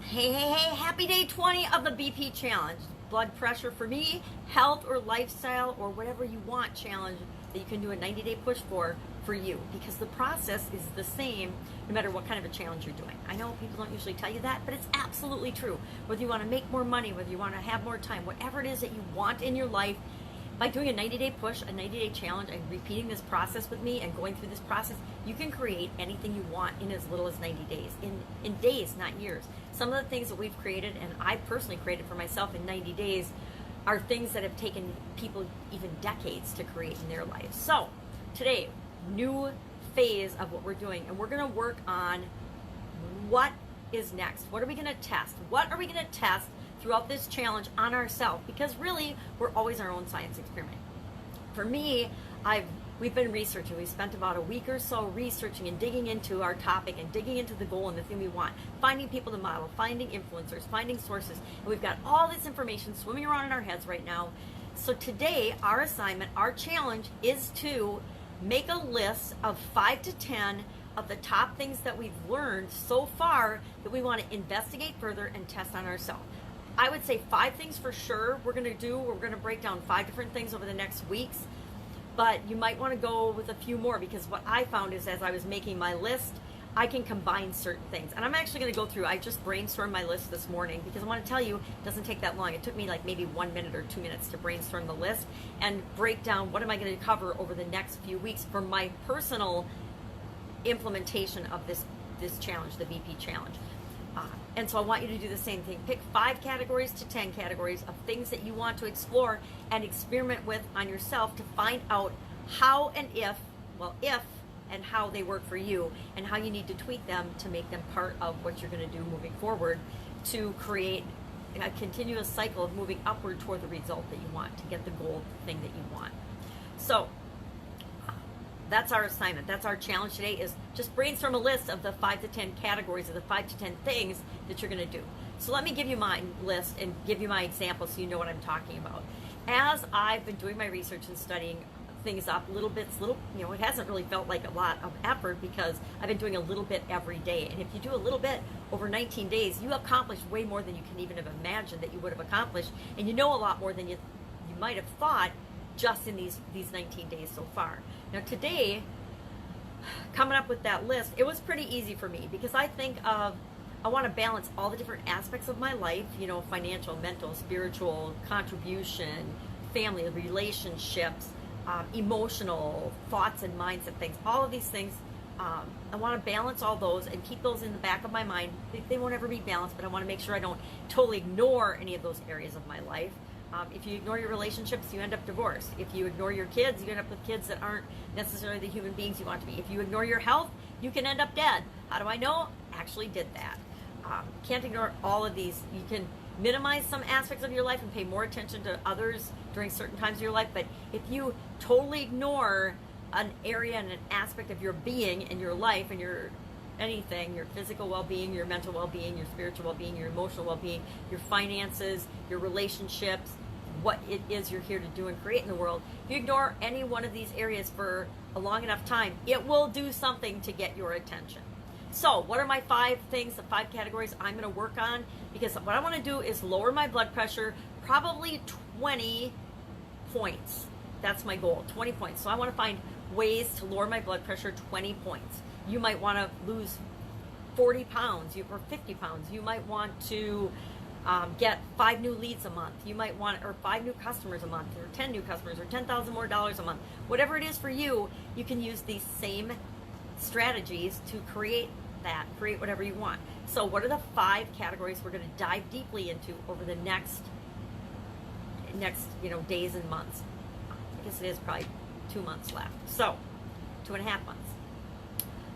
Hey, happy day 20 of the BP challenge. Blood pressure for me, health or lifestyle or whatever you want challenge that you can do a 90-day push for you, because the process is the same no matter what kind of a challenge you're doing. I know people don't usually tell you that, but it's absolutely true. Whether you want to make more money, whether you want to have more time, whatever it is that you want in your life, by doing a 90-day push, a 90-day challenge, and repeating this process with me and going through this process, you can create anything you want in as little as 90 days. In days, not years. Some of the things that we've created, and I personally created for myself in 90 days, are things that have taken people even decades to create in their lives. So, today, new phase of what we're doing, and we're going to work on what is next. What are we going to test? What are we going to test throughout this challenge on ourselves? Because really, we're always our own science experiment. For me, we've been researching. We spent about a week or so researching and digging into our topic and digging into the goal and the thing we want, finding people to model, finding influencers, finding sources, and we've got all this information swimming around in our heads right now. So today, our assignment, our challenge is to make a list of 5 to 10 of the top things that we've learned so far that we want to investigate further and test on ourselves. I would say 5 things for sure we're going to do. We're going to break down 5 different things over the next weeks, but you might want to go with a few more, because what I found is as I was making my list, I can combine certain things. And I'm actually going to go through, I just brainstormed my list this morning, because I want to tell you, it doesn't take that long. It took me like maybe 1 minute or 2 minutes to brainstorm the list and break down what am I going to cover over the next few weeks for my personal implementation of this challenge, the BP challenge. And so I want you to do the same thing. Pick 5 categories to 10 categories of things that you want to explore and experiment with on yourself to find out how and if and how they work for you, and how you need to tweak them to make them part of what you're going to do moving forward to create a continuous cycle of moving upward toward the result that you want, to get the goal thing that you want. So that's our assignment. That's our challenge today, is just brainstorm a list of the 5 to 10 categories of the 5 to 10 things that you're going to do. So let me give you my list and give you my example so you know what I'm talking about. As I've been doing my research and studying things up it hasn't really felt like a lot of effort, because I've been doing a little bit every day. And if you do a little bit over 19 days, you accomplish way more than you can even have imagined that you would have accomplished. And you know a lot more than you might have thought just in these 19 days so far. Now today, coming up with that list, it was pretty easy for me, because I want to balance all the different aspects of my life, financial, mental, spiritual, contribution, family, relationships, emotional, thoughts and mindset things, all of these things. I want to balance all those and keep those in the back of my mind. They won't ever be balanced, but I want to make sure I don't totally ignore any of those areas of my life. If you ignore your relationships, you end up divorced. If you ignore your kids, you end up with kids that aren't necessarily the human beings you want to be. If you ignore your health, you can end up dead. How do I know? Actually did that. Can't ignore all of these. You can minimize some aspects of your life and pay more attention to others during certain times of your life, but if you totally ignore an area and an aspect of your being and your life and your physical well-being, your mental well-being, your spiritual well-being, your emotional well-being, your finances, your relationships, what it is you're here to do and create in the world, if you ignore any one of these areas for a long enough time, it will do something to get your attention. So what are my 5 things, the 5 categories I'm going to work on? Because what I want to do is lower my blood pressure, probably 20 points. That's my goal, 20 points. So I want to find ways to lower my blood pressure 20 points. You might want to lose 40 pounds or 50 pounds. You might want to get 5 new leads a month. You might want, or 5 new customers a month, or 10 new customers, or $10,000 more a month. Whatever it is for you, you can use these same strategies to create whatever you want. So what are the 5 categories we're going to dive deeply into over the next days and months? I guess it is probably 2 months left. So 2.5 months.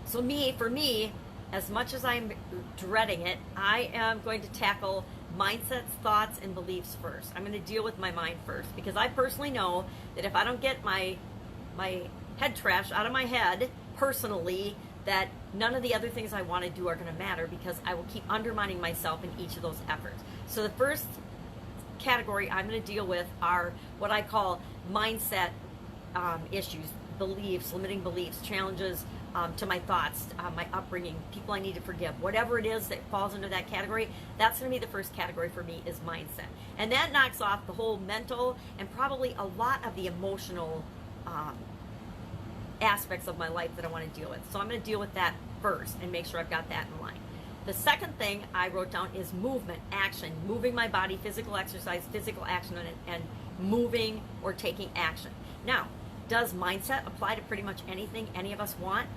So for me, as much as I'm dreading it, I am going to tackle mindsets, thoughts, and beliefs first. I'm going to deal with my mind first, because I personally know that if I don't get my head trash out of my head personally, that none of the other things I want to do are going to matter, because I will keep undermining myself in each of those efforts. So the first category I'm going to deal with are what I call mindset issues, beliefs, limiting beliefs, challenges, to my thoughts, my upbringing, people I need to forgive, whatever it is that falls into that category, that's going to be the first category for me, is mindset. And that knocks off the whole mental and probably a lot of the emotional aspects of my life that I want to deal with. So I'm going to deal with that first and make sure I've got that in line. The second thing I wrote down is movement, action, moving my body, physical exercise, physical action, and moving or taking action. Now, does mindset apply to pretty much anything any of us want?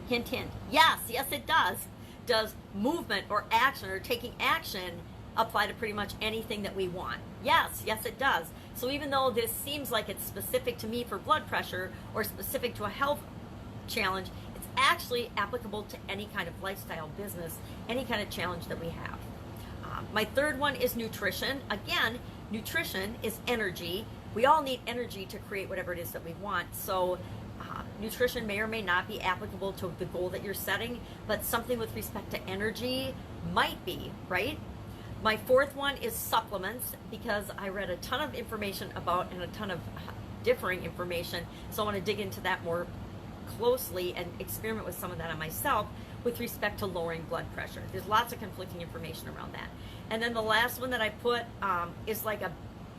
Hint, hint. Yes, it does. Does movement or action or taking action apply to pretty much anything that we want? Yes, it does. So even though this seems like it's specific to me for blood pressure or specific to a health challenge, it's actually applicable to any kind of lifestyle, business, any kind of challenge that we have. My third one is nutrition. Again, nutrition is energy. We all need energy to create whatever it is that we want. So nutrition may or may not be applicable to the goal that you're setting, but something with respect to energy might be, right? My fourth one is supplements, because I read a ton of information about and a ton of differing information. So I want to dig into that more closely and experiment with some of that on myself with respect to lowering blood pressure. There's lots of conflicting information around that. And then the last one that I put is like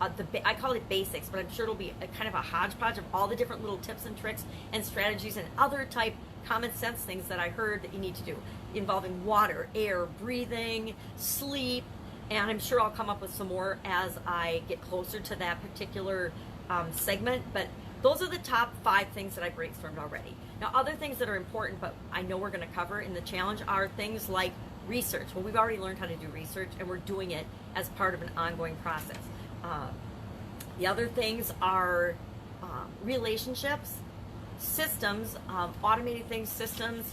I call it basics, but I'm sure it'll be a kind of a hodgepodge of all the different little tips and tricks and strategies and other type common sense things that I heard that you need to do, involving water, air, breathing, sleep, and I'm sure I'll come up with some more as I get closer to that particular segment. But those are the top 5 things that I brainstormed already. Now, other things that are important, but I know we're going to cover in the challenge, are things like research. Well, we've already learned how to do research, and we're doing it as part of an ongoing process. The other things are relationships, systems, automating things, systems,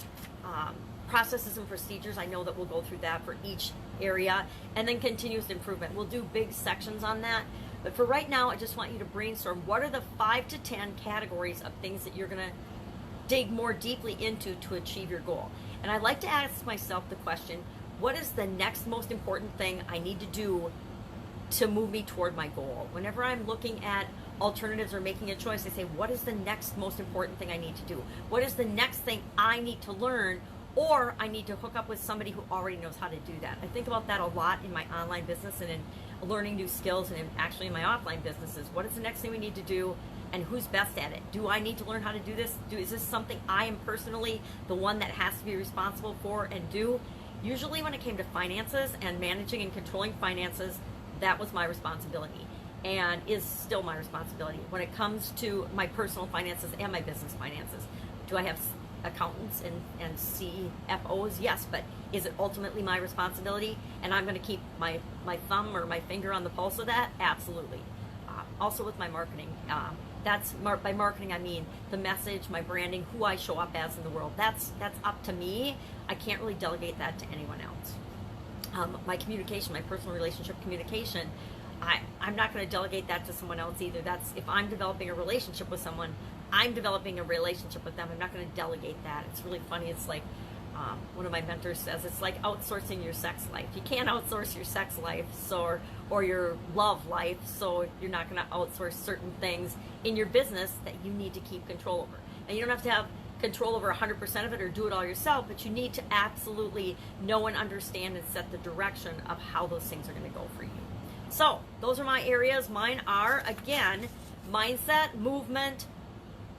processes and procedures. I know that we'll go through that for each area, and then continuous improvement. We'll do big sections on that. But for right now, I just want you to brainstorm what are the 5 to 10 categories of things that you're going to dig more deeply into to achieve your goal. And I like to ask myself the question, what is the next most important thing I need to do to move me toward my goal? Whenever I'm looking at alternatives or making a choice, I say, what is the next most important thing I need to do? What is the next thing I need to learn, or I need to hook up with somebody who already knows how to do that? I think about that a lot in my online business and in learning new skills, and actually in my offline businesses. What is the next thing we need to do, and who's best at it? Do I need to learn how to do this? Is this something I am personally the one that has to be responsible for and do? Usually when it came to finances and managing and controlling finances, that was my responsibility and is still my responsibility. When it comes to my personal finances and my business finances, do I have accountants and CFOs? Yes, but is it ultimately my responsibility? And I'm going to keep my thumb or my finger on the pulse of that? Absolutely. Also with my marketing, by marketing I mean the message, my branding, who I show up as in the world. That's up to me. I can't really delegate that to anyone else. My communication, my personal relationship communication, I'm not going to delegate that to someone else either. That's if I'm developing a relationship with someone, I'm developing a relationship with them. I'm not going to delegate that. It's really funny. It's like one of my mentors says, it's like outsourcing your sex life. You can't outsource your sex life or your love life, so you're not going to outsource certain things in your business that you need to keep control over. And you don't have to have control over 100% of it or do it all yourself, but you need to absolutely know and understand and set the direction of how those things are going to go for you. So those are my areas. Mine are, again, mindset, movement,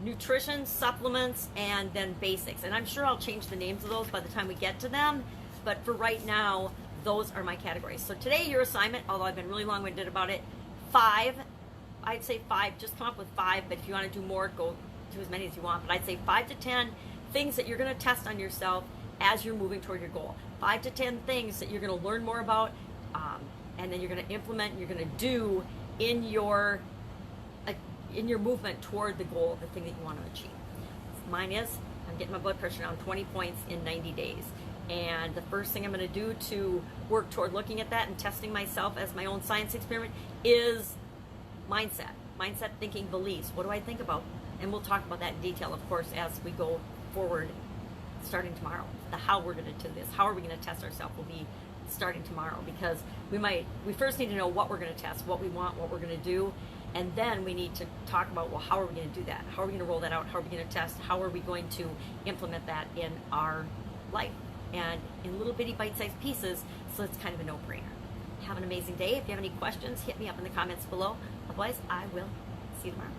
nutrition, supplements, and then basics. And I'm sure I'll change the names of those by the time we get to them, but for right now, those are my categories. So today, your assignment, although I've been really long-winded about it, 5, I'd say 5, just come up with 5, but if you want to do more, go to as many as you want, but I'd say 5 to 10 things that you're going to test on yourself as you're moving toward your goal. 5 to 10 things that you're going to learn more about, and then you're going to implement, and you're going to do in your movement toward the goal, the thing that you want to achieve. Mine is, I'm getting my blood pressure down 20 points in 90 days. And the first thing I'm going to do to work toward looking at that and testing myself as my own science experiment is mindset. Mindset, thinking, beliefs. What do I think about? And we'll talk about that in detail, of course, as we go forward starting tomorrow. The how we're going to do this, how are we going to test ourselves will be starting tomorrow, because we first need to know what we're going to test, what we want, what we're going to do, And then we need to talk about, well, how are we going to do that? How are we going to roll that out? How are we going to test? How are we going to implement that in our life? And in little bitty bite-sized pieces, so it's kind of a no-brainer. Have an amazing day. If you have any questions, hit me up in the comments below. Otherwise, I will see you tomorrow.